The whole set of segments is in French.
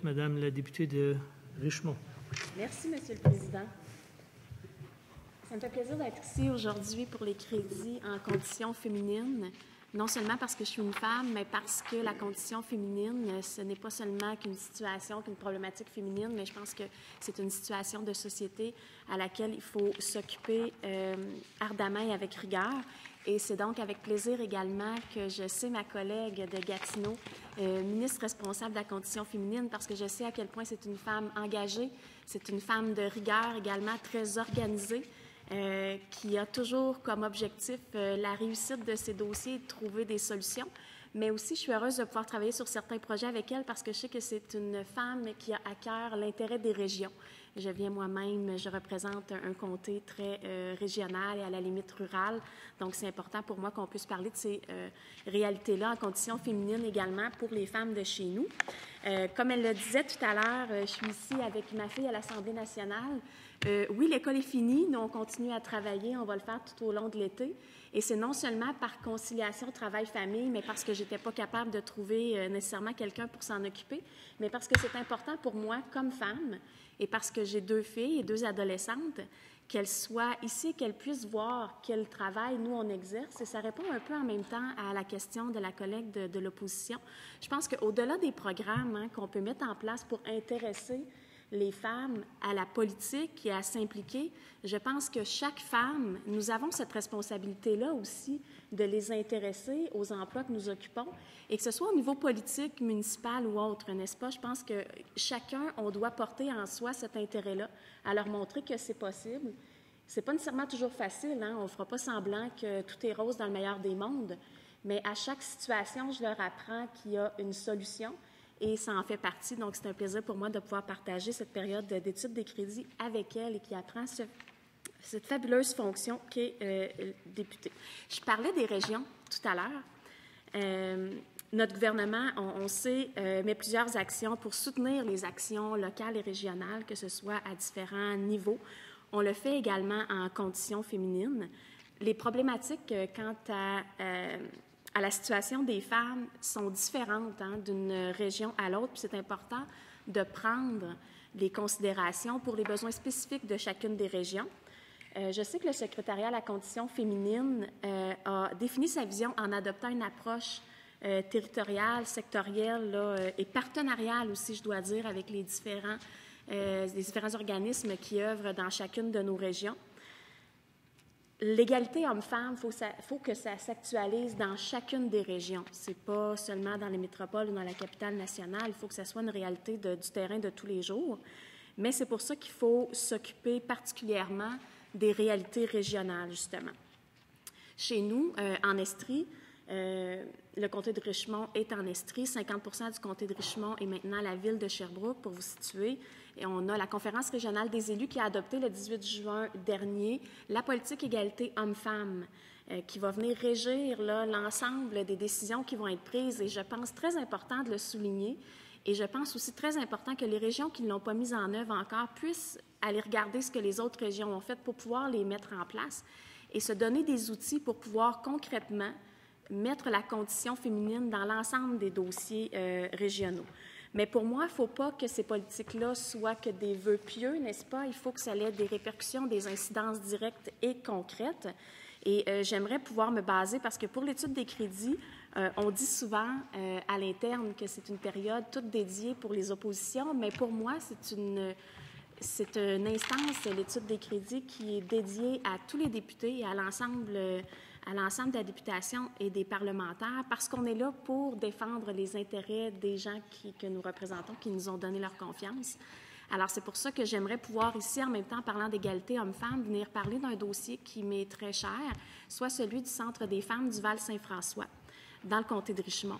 Madame la députée de Richemont. Merci, Monsieur le Président. Ça me fait plaisir d'être ici aujourd'hui pour les crédits en condition féminine, non seulement parce que je suis une femme, mais parce que la condition féminine, ce n'est pas seulement qu'une situation, qu'une problématique féminine, mais je pense que c'est une situation de société à laquelle il faut s'occuper ardemment et avec rigueur. Et c'est donc avec plaisir également que je sais ma collègue de Gatineau, ministre responsable de la condition féminine, parce que je sais à quel point c'est une femme engagée, c'est une femme de rigueur également, très organisée, qui a toujours comme objectif la réussite de ses dossiers et de trouver des solutions. Mais aussi, je suis heureuse de pouvoir travailler sur certains projets avec elle parce que je sais que c'est une femme qui a à cœur l'intérêt des régions. Je viens moi-même, je représente un comté très régional et à la limite rural. Donc, c'est important pour moi qu'on puisse parler de ces réalités-là en conditions féminines également pour les femmes de chez nous. Comme elle le disait tout à l'heure, je suis ici avec ma fille à l'Assemblée nationale. Oui, l'école est finie, nous on continue à travailler, on va le faire tout au long de l'été. Et c'est non seulement par conciliation travail-famille, mais parce que je n'étais pas capable de trouver nécessairement quelqu'un pour s'en occuper, mais parce que c'est important pour moi comme femme et parce que j'ai 2 filles et 2 adolescentes, qu'elles soient ici, qu'elles puissent voir quel travail nous on exerce. Et ça répond un peu en même temps à la question de la collègue de l'opposition. Je pense qu'au-delà des programmes qu'on peut mettre en place pour intéresser les femmes à la politique et à s'impliquer, je pense que chaque femme, nous avons cette responsabilité-là aussi de les intéresser aux emplois que nous occupons et que ce soit au niveau politique, municipal ou autre, n'est-ce pas? Je pense que chacun, on doit porter en soi cet intérêt-là, à leur montrer que c'est possible. C'est pas nécessairement toujours facile, hein? On ne fera pas semblant que tout est rose dans le meilleur des mondes, mais à chaque situation, je leur apprends qu'il y a une solution. Et ça en fait partie. Donc, c'est un plaisir pour moi de pouvoir partager cette période d'étude des crédits avec elle et qui apprend cette fabuleuse fonction qu'est députée. Je parlais des régions tout à l'heure. Notre gouvernement, on sait, met plusieurs actions pour soutenir les actions locales et régionales, que ce soit à différents niveaux. On le fait également en conditions féminines. Les problématiques quant à la situation des femmes sont différentes d'une région à l'autre, puis c'est important de prendre les considérations pour les besoins spécifiques de chacune des régions. Je sais que le secrétariat à la condition féminine a défini sa vision en adoptant une approche territoriale, sectorielle là, et partenariale aussi, je dois dire, avec les différents organismes qui œuvrent dans chacune de nos régions. L'égalité homme-femme, il faut que ça s'actualise dans chacune des régions. Ce n'est pas seulement dans les métropoles ou dans la capitale nationale. Il faut que ça soit une réalité du terrain de tous les jours. Mais c'est pour ça qu'il faut s'occuper particulièrement des réalités régionales, justement. Chez nous, en Estrie, le comté de Richemont est en Estrie. 50% du comté de Richemont est maintenant la ville de Sherbrooke, pour vous situer. Et on a la conférence régionale des élus qui a adopté le 18 juin dernier la politique égalité homme-femme qui va venir régir l'ensemble des décisions qui vont être prises. Et je pense très important de le souligner. Et je pense aussi très important que les régions qui ne l'ont pas mise en œuvre encore puissent aller regarder ce que les autres régions ont fait pour pouvoir les mettre en place et se donner des outils pour pouvoir concrètement mettre la condition féminine dans l'ensemble des dossiers régionaux. Mais pour moi, il ne faut pas que ces politiques-là soient que des vœux pieux, n'est-ce pas? Il faut que ça ait des répercussions, des incidences directes et concrètes. Et j'aimerais pouvoir me baser, parce que pour l'étude des crédits, on dit souvent à l'interne que c'est une période toute dédiée pour les oppositions, mais pour moi, c'est une instance, l'étude des crédits, qui est dédiée à tous les députés et à l'ensemble de la députation et des parlementaires, parce qu'on est là pour défendre les intérêts des gens que nous représentons, qui nous ont donné leur confiance. Alors, c'est pour ça que j'aimerais pouvoir ici, en même temps, parlant d'égalité homme-femme, venir parler d'un dossier qui m'est très cher, soit celui du Centre des femmes du Val-Saint-François, dans le comté de Richemont.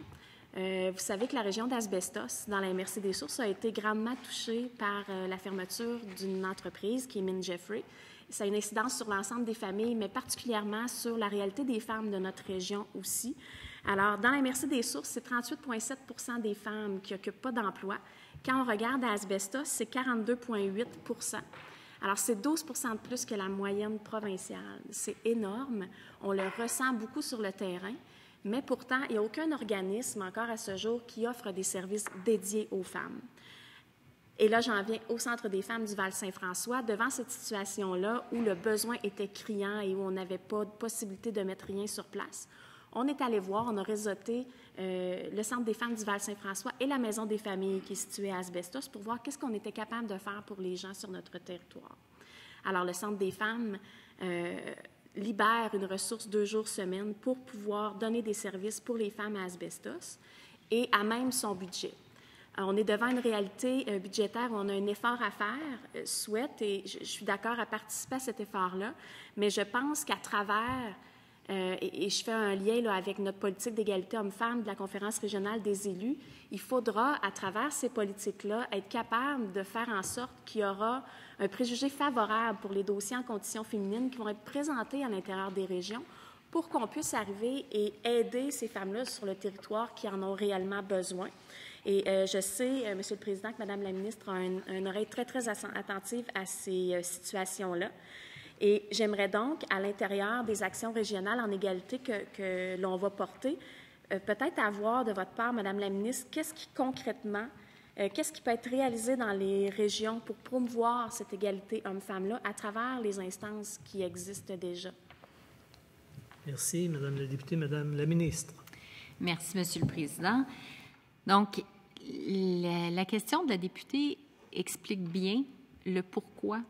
Vous savez que la région d'Asbestos, dans la MRC des Sources, a été grandement touchée par la fermeture d'une entreprise qui est Mine Jeffrey. Ça a une incidence sur l'ensemble des familles, mais particulièrement sur la réalité des femmes de notre région aussi. Alors, dans la MRC des Sources, c'est 38,7 % des femmes qui n'occupent pas d'emploi. Quand on regarde à Asbestos, c'est 42,8 %. Alors, c'est 12 % de plus que la moyenne provinciale. C'est énorme. On le ressent beaucoup sur le terrain. Mais pourtant, il n'y a aucun organisme encore à ce jour qui offre des services dédiés aux femmes. Et là, j'en viens au Centre des femmes du Val-Saint-François. Devant cette situation-là, où le besoin était criant et où on n'avait pas de possibilité de mettre rien sur place, on est allé voir, on a réseauté le Centre des femmes du Val-Saint-François et la Maison des familles qui est située à Asbestos pour voir qu'est-ce qu'on était capable de faire pour les gens sur notre territoire. Alors, le Centre des femmes libère une ressource 2 jours semaine pour pouvoir donner des services pour les femmes à Asbestos et à même son budget. Alors, on est devant une réalité budgétaire où on a un effort à faire, souhaite, et je suis d'accord à participer à cet effort-là, mais je pense qu'à travers, et je fais un lien là, avec notre politique d'égalité hommes-femmes de la Conférence régionale des élus, il faudra, à travers ces politiques-là, être capable de faire en sorte qu'il y aura un préjugé favorable pour les dossiers en conditions féminines qui vont être présentés à l'intérieur des régions pour qu'on puisse arriver et aider ces femmes-là sur le territoire qui en ont réellement besoin. Et je sais, Monsieur le Président, que Madame la ministre a une oreille très, très attentive à ces situations-là. Et j'aimerais donc, à l'intérieur des actions régionales en égalité que l'on va porter, peut-être avoir de votre part, Madame la ministre, qu'est-ce qui concrètement, qu'est-ce qui peut être réalisé dans les régions pour promouvoir cette égalité homme-femme-là à travers les instances qui existent déjà? Merci, Madame la députée. Madame la ministre. Merci, Monsieur le Président. Donc, la question de la députée explique bien le pourquoi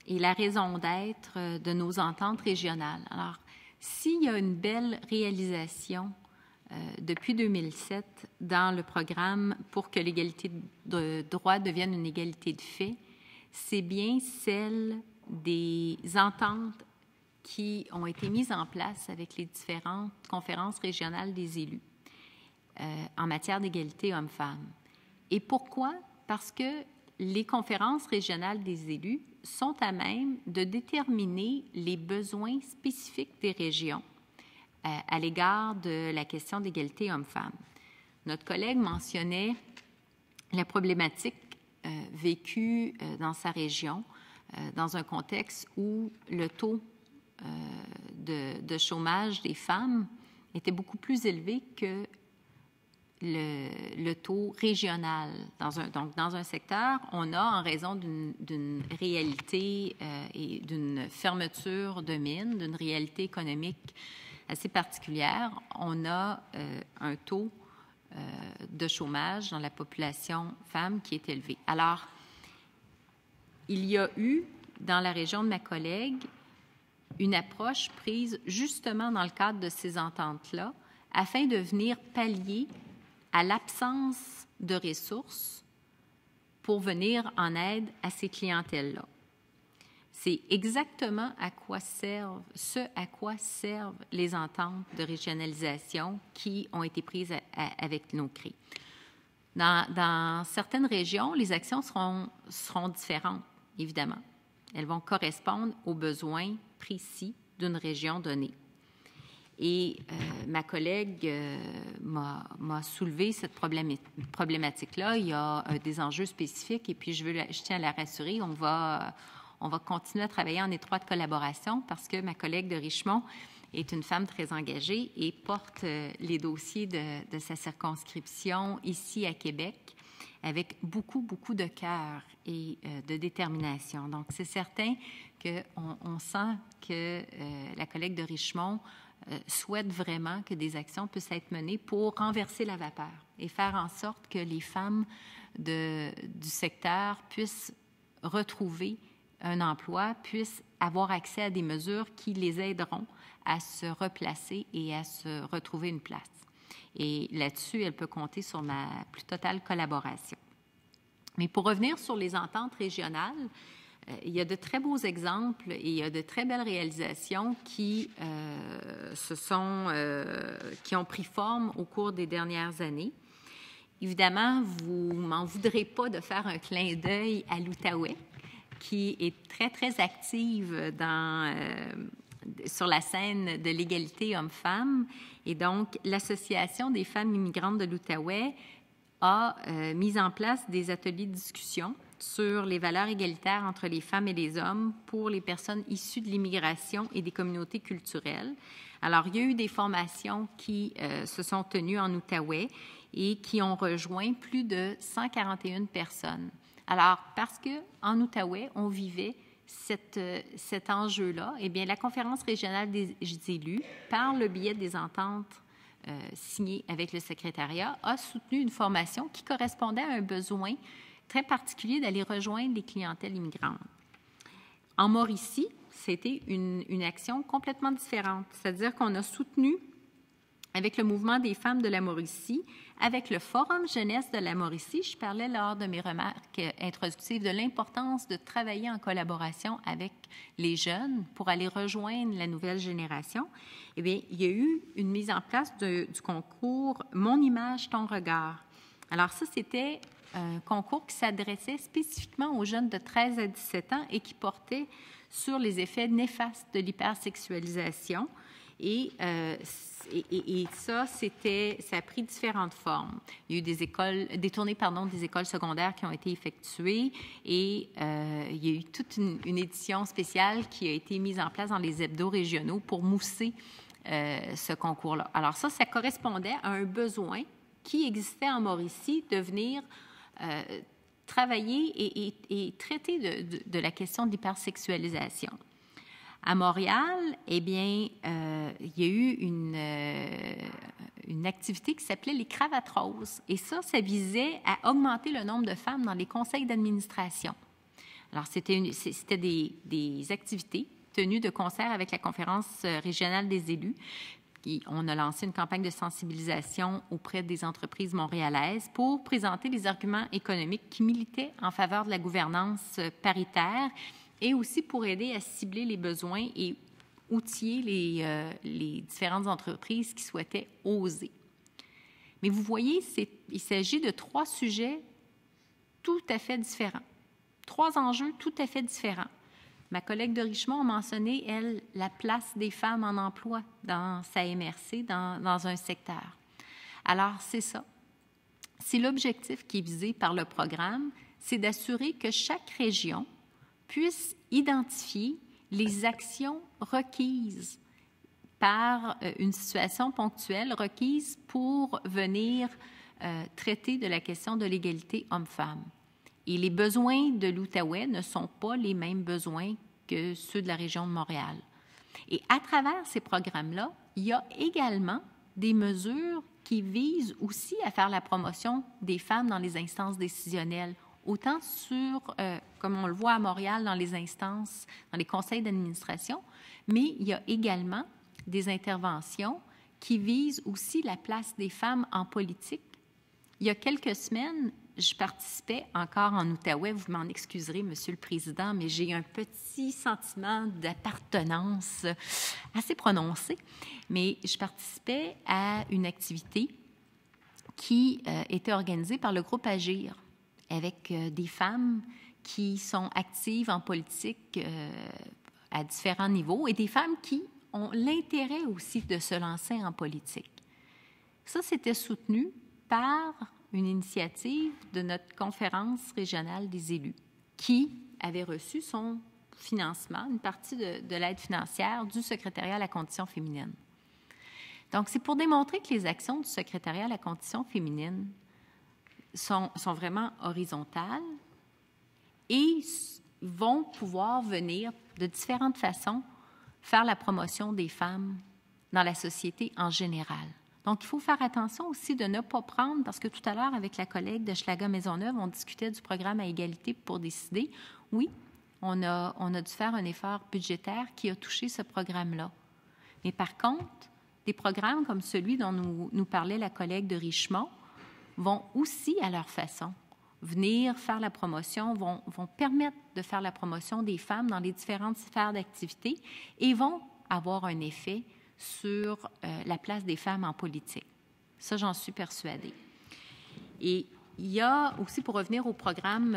et la raison d'être de nos ententes régionales. Alors, s'il y a une belle réalisation depuis 2007 dans le programme pour que l'égalité de droit devienne une égalité de fait, c'est bien celle des ententes qui ont été mises en place avec les différentes conférences régionales des élus en matière d'égalité hommes-femmes. Et pourquoi? Parce que les conférences régionales des élus sont à même de déterminer les besoins spécifiques des régions à l'égard de la question d'égalité hommes-femmes. Notre collègue mentionnait la problématique vécue dans sa région, dans un contexte où le taux de chômage des femmes était beaucoup plus élevé que le taux régional. Donc, dans un secteur, on a, en raison d'une réalité et d'une fermeture de mines, d'une réalité économique assez particulière, on a un taux de chômage dans la population femme qui est élevé. Alors, il y a eu, dans la région de ma collègue, une approche prise justement dans le cadre de ces ententes-là, afin de venir pallier à l'absence de ressources pour venir en aide à ces clientèles-là. C'est exactement ce à quoi servent les ententes de régionalisation qui ont été prises avec nos CRI. Dans certaines régions, les actions seront différentes, évidemment. Elles vont correspondre aux besoins précis d'une région donnée. Et ma collègue m'a soulevé cette problématique-là. Il y a des enjeux spécifiques et puis je tiens à la rassurer, on va continuer à travailler en étroite collaboration parce que ma collègue de Richemont est une femme très engagée et porte les dossiers de sa circonscription ici à Québec avec beaucoup, beaucoup de cœur et de détermination. Donc, c'est certain qu'on sent que la collègue de Richemont souhaite vraiment que des actions puissent être menées pour renverser la vapeur et faire en sorte que les femmes du secteur puissent retrouver un emploi, puissent avoir accès à des mesures qui les aideront à se replacer et à se retrouver une place. Et là-dessus, elle peut compter sur ma plus totale collaboration. Mais pour revenir sur les ententes régionales, il y a de très beaux exemples et il y a de très belles réalisations qui ont pris forme au cours des dernières années. Évidemment, vous ne m'en voudrez pas de faire un clin d'œil à l'Outaouais, qui est très, très active sur la scène de l'égalité homme-femme. Et donc, l'Association des femmes immigrantes de l'Outaouais a mis en place des ateliers de discussion sur les valeurs égalitaires entre les femmes et les hommes pour les personnes issues de l'immigration et des communautés culturelles. Alors, il y a eu des formations qui se sont tenues en Outaouais et qui ont rejoint plus de 141 personnes Alors, parce qu'en Outaouais, on vivait cet enjeu-là, eh bien, la Conférence régionale des élus, par le biais des ententes signées avec le secrétariat, a soutenu une formation qui correspondait à un besoin très particulier d'aller rejoindre les clientèles immigrantes. En Mauricie, c'était une action complètement différente, c'est-à-dire qu'on a soutenu avec le mouvement des femmes de la Mauricie, avec le Forum jeunesse de la Mauricie. Je parlais lors de mes remarques introductives de l'importance de travailler en collaboration avec les jeunes pour aller rejoindre la nouvelle génération. Eh bien, il y a eu une mise en place du concours « Mon image, ton regard ». Alors ça, c'était un concours qui s'adressait spécifiquement aux jeunes de 13 à 17 ans et qui portait sur les effets néfastes de l'hypersexualisation. Et ça a pris différentes formes. Il y a eu des tournées des écoles secondaires qui ont été effectuées et il y a eu toute une édition spéciale qui a été mise en place dans les hebdos régionaux pour mousser ce concours-là. Alors ça correspondait à un besoin qui existait en Mauricie de venir travailler et traiter de la question de l'hypersexualisation. À Montréal, eh bien, il y a eu une activité qui s'appelait les cravates roses. Et ça visait à augmenter le nombre de femmes dans les conseils d'administration. Alors, c'était des activités tenues de concert avec la Conférence régionale des élus. On a lancé une campagne de sensibilisation auprès des entreprises montréalaises pour présenter les arguments économiques qui militaient en faveur de la gouvernance paritaire et aussi pour aider à cibler les besoins et outiller les différentes entreprises qui souhaitaient oser. Mais vous voyez, il s'agit de 3 sujets tout à fait différents, 3 enjeux tout à fait différents. Ma collègue de Richemont a mentionné, elle, la place des femmes en emploi dans sa MRC, dans un secteur. Alors, c'est ça. C'est l'objectif qui est visé par le programme, c'est d'assurer que chaque région puisse identifier les actions requises par une situation ponctuelle, requises pour venir traiter de la question de l'égalité homme-femme. Et les besoins de l'Outaouais ne sont pas les mêmes besoins que ceux de la région de Montréal. Et à travers ces programmes-là, il y a également des mesures qui visent aussi à faire la promotion des femmes dans les instances décisionnelles, autant comme on le voit à Montréal, dans les instances, dans les conseils d'administration, mais il y a également des interventions qui visent aussi la place des femmes en politique. Il y a quelques semaines, je participais encore en Outaouais, vous m'en excuserez, Monsieur le Président, mais j'ai un petit sentiment d'appartenance assez prononcé, mais je participais à une activité qui était organisée par le groupe Agir, avec des femmes qui sont actives en politique à différents niveaux et des femmes qui ont l'intérêt aussi de se lancer en politique. Ça, c'était soutenu par une initiative de notre conférence régionale des élus qui avait reçu son financement, une partie de l'aide financière du secrétariat à la condition féminine. Donc, c'est pour démontrer que les actions du secrétariat à la condition féminine sont vraiment horizontales et vont pouvoir venir de différentes façons faire la promotion des femmes dans la société en général. Donc, il faut faire attention aussi de ne pas prendre, parce que tout à l'heure, avec la collègue de Schlager-Maisonneuve, on discutait du programme à égalité pour décider. Oui, on a dû faire un effort budgétaire qui a touché ce programme-là. Mais par contre, des programmes comme celui dont nous parlait la collègue de Richemont vont aussi, à leur façon, venir faire la promotion, vont permettre de faire la promotion des femmes dans les différentes sphères d'activité et vont avoir un effet sur la place des femmes en politique. Ça, j'en suis persuadée. Et il y a aussi, pour revenir au programme,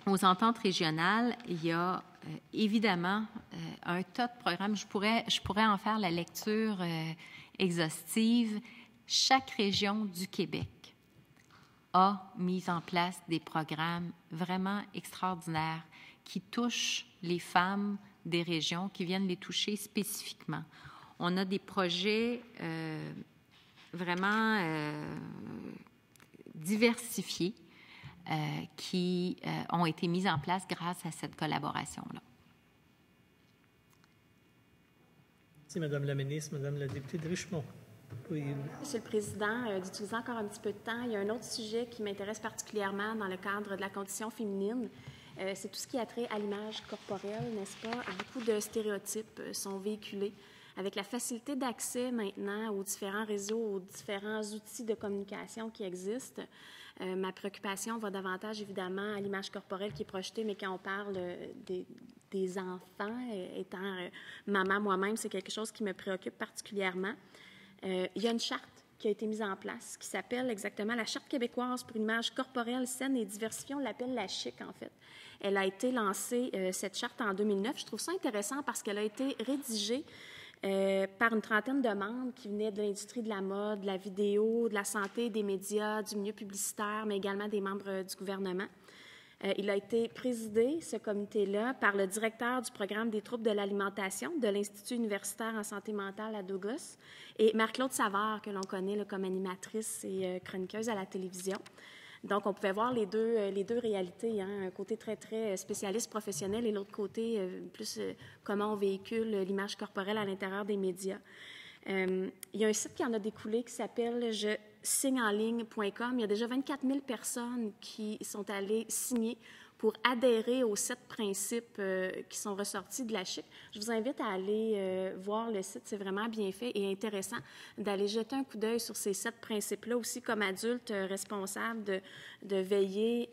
aux ententes régionales, il y a évidemment un tas de programmes. Je pourrais en faire la lecture exhaustive. Chaque région du Québec a mis en place des programmes vraiment extraordinaires qui touchent les femmes des régions, qui viennent les toucher spécifiquement. On a des projets vraiment diversifiés qui ont été mises en place grâce à cette collaboration-là. Merci, Madame la ministre. Madame la députée de Richemont. Oui. Monsieur le Président, d'utiliser encore un petit peu de temps, il y a un autre sujet qui m'intéresse particulièrement dans le cadre de la condition féminine. C'est tout ce qui a trait à l'image corporelle, n'est-ce pas? Beaucoup de stéréotypes sont véhiculés. Avec la facilité d'accès maintenant aux différents réseaux, aux différents outils de communication qui existent, ma préoccupation va davantage évidemment à l'image corporelle qui est projetée, mais quand on parle des enfants, étant maman moi-même, c'est quelque chose qui me préoccupe particulièrement. Il y a une charte qui a été mise en place qui s'appelle exactement la Charte québécoise pour une image corporelle saine et diversifiée. On l'appelle la CHIC, en fait. Elle a été lancée, cette charte, en 2009. Je trouve ça intéressant parce qu'elle a été rédigée par une trentaine de membres qui venaient de l'industrie de la mode, de la vidéo, de la santé, des médias, du milieu publicitaire, mais également des membres du gouvernement. Il a été présidé, ce comité-là, par le directeur du programme des troubles de l'alimentation de l'Institut universitaire en santé mentale à Douglas et Marie-Claude Savard, que l'on connaît là, comme animatrice et chroniqueuse à la télévision. Donc, on pouvait voir les deux réalités, hein, un côté très, très spécialiste professionnel et l'autre côté plus comment on véhicule l'image corporelle à l'intérieur des médias. Il y a un site qui en a découlé qui s'appelle signeenligne.com. Il y a déjà 24 000 personnes qui sont allées signer pour adhérer aux 7 principes qui sont ressortis de la CHIC. Je vous invite à aller voir le site. C'est vraiment bien fait et intéressant d'aller jeter un coup d'œil sur ces 7 principes-là aussi comme adulte responsable de veiller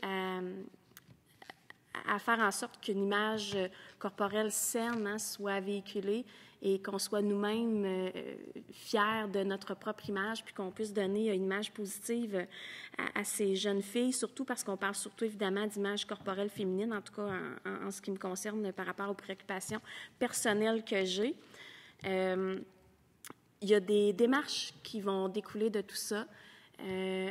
à faire en sorte qu'une image corporelle saine soit véhiculée et qu'on soit nous-mêmes fiers de notre propre image, puis qu'on puisse donner une image positive à ces jeunes filles, surtout parce qu'on parle surtout évidemment d'image corporelle féminine, en tout cas en ce qui me concerne par rapport aux préoccupations personnelles que j'ai. Il y a des démarches qui vont découler de tout ça.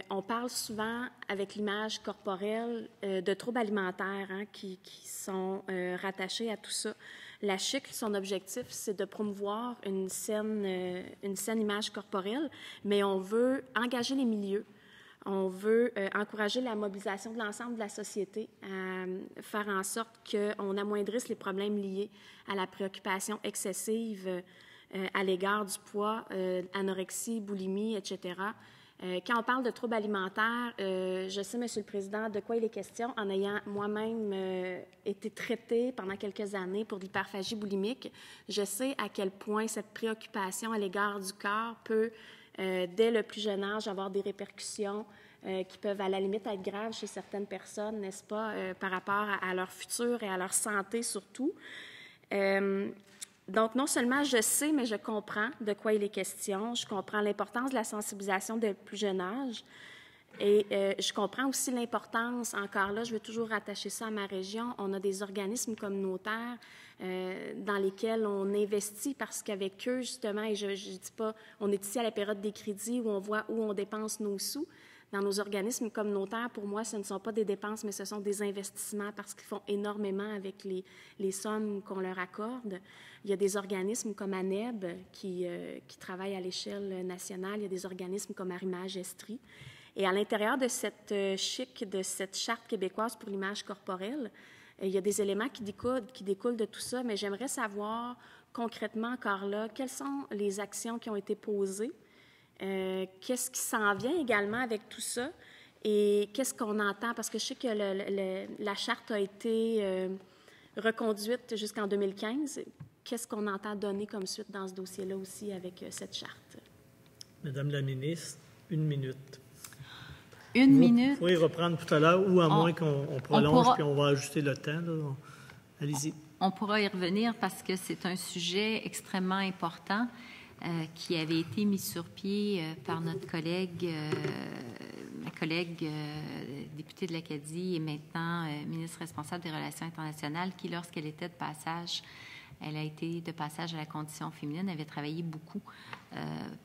On parle souvent, avec l'image corporelle, de troubles alimentaires hein, qui sont rattachés à tout ça. La CHIC, son objectif, c'est de promouvoir une saine image corporelle, mais on veut engager les milieux. On veut encourager la mobilisation de l'ensemble de la société, faire en sorte qu'on amoindrisse les problèmes liés à la préoccupation excessive à l'égard du poids, anorexie, boulimie, etc. Quand on parle de troubles alimentaires, je sais, Monsieur le Président, de quoi il est question en ayant moi-même été traitée pendant quelques années pour l'hyperphagie boulimique. Je sais à quel point cette préoccupation à l'égard du corps peut, dès le plus jeune âge, avoir des répercussions qui peuvent à la limite être graves chez certaines personnes, n'est-ce pas, par rapport à leur futur et à leur santé surtout. Donc, non seulement je sais, mais je comprends de quoi il est question. Je comprends l'importance de la sensibilisation dès le plus jeune âge. Et je comprends aussi l'importance, encore là, je veux toujours rattacher ça à ma région. On a des organismes communautaires dans lesquels on investit parce qu'avec eux, justement, et je ne dis pas, on est ici à la période des crédits où on voit où on dépense nos sous. Dans nos organismes communautaires, pour moi, ce ne sont pas des dépenses, mais ce sont des investissements parce qu'ils font énormément avec les sommes qu'on leur accorde. Il y a des organismes comme ANEB qui travaillent à l'échelle nationale. Il y a des organismes comme Arrimage Estrie. Et à l'intérieur de cette CHIC, de cette Charte québécoise pour l'image corporelle, il y a des éléments qui découlent de tout ça, mais j'aimerais savoir concrètement encore là, quelles sont les actions qui ont été posées, qu'est-ce qui s'en vient également avec tout ça et qu'est-ce qu'on entend, parce que je sais que la Charte a été reconduite jusqu'en 2015. Qu'est-ce qu'on entend donner comme suite dans ce dossier-là aussi avec cette Charte? Madame la ministre, 1 minute. Une minute. Vous pourrez reprendre tout à l'heure ou à moins qu'on prolonge puis on va ajuster le temps. Là. Allez-y. On pourra y revenir parce que c'est un sujet extrêmement important qui avait été mis sur pied par notre collègue, ma collègue députée de l'Acadie et maintenant ministre responsable des Relations internationales, qui, lorsqu'elle était de passage, elle a été de passage à la condition féminine, avait travaillé beaucoup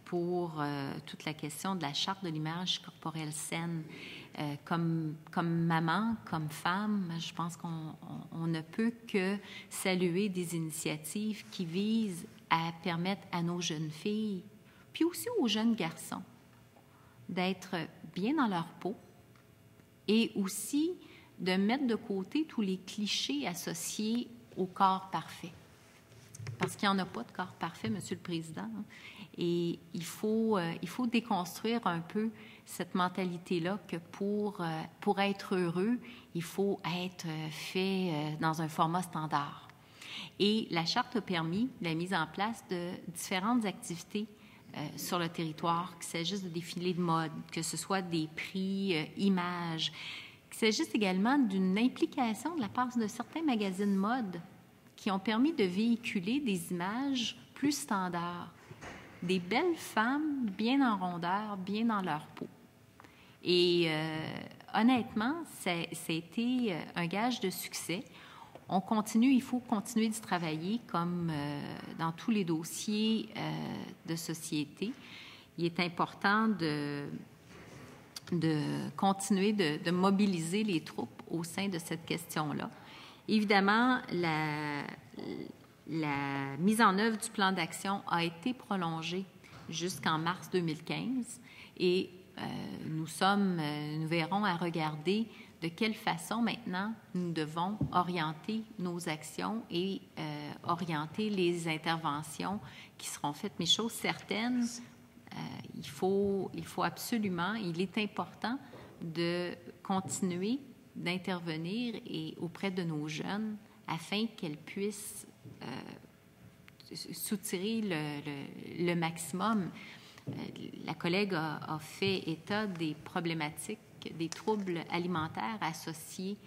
pour toute la question de la charte de l'image corporelle saine. Comme maman, comme femme, je pense qu'on ne peut que saluer des initiatives qui visent à permettre à nos jeunes filles, puis aussi aux jeunes garçons, d'être bien dans leur peau, et aussi de mettre de côté tous les clichés associés au corps parfait. Parce qu'il n'y en a pas de corps parfait, Monsieur le Président. Et il faut déconstruire un peu cette mentalité-là que pour être heureux, il faut être fait dans un format standard. Et la Charte a permis la mise en place de différentes activités sur le territoire, qu'il s'agisse de défilés de mode, que ce soit des prix images, qu'il s'agisse également d'une implication de la part de certains magazines mode qui ont permis de véhiculer des images plus standards, des belles femmes bien en rondeur, bien dans leur peau. Et honnêtement, ça a été un gage de succès. Il faut continuer d'y travailler comme dans tous les dossiers de société. Il est important de continuer de mobiliser les troupes au sein de cette question-là. Évidemment, la mise en œuvre du plan d'action a été prolongée jusqu'en mars 2015 et nous verrons à regarder de quelle façon maintenant nous devons orienter nos actions et orienter les interventions qui seront faites. Mais chose certaine, il faut absolument, il est important de continuer d'intervenir auprès de nos jeunes afin qu'elles puissent soutirer le maximum. La collègue a fait état des problématiques, des troubles alimentaires associés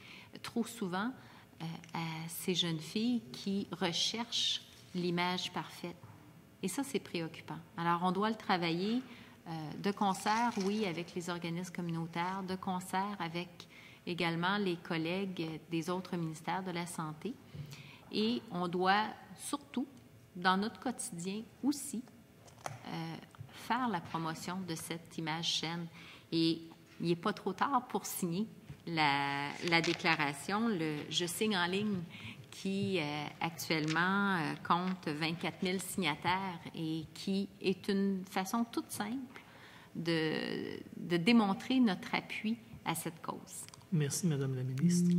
trop souvent à ces jeunes filles qui recherchent l'image parfaite. Et ça, c'est préoccupant. Alors, on doit le travailler de concert, oui, avec les organismes communautaires, de concert avec également les collègues des autres ministères de la Santé. Et on doit surtout, dans notre quotidien aussi, faire la promotion de cette image saine. Et il n'est pas trop tard pour signer la déclaration. Je signe en ligne qui actuellement compte 24 000 signataires et qui est une façon toute simple de démontrer notre appui à cette cause. Merci, Madame la ministre.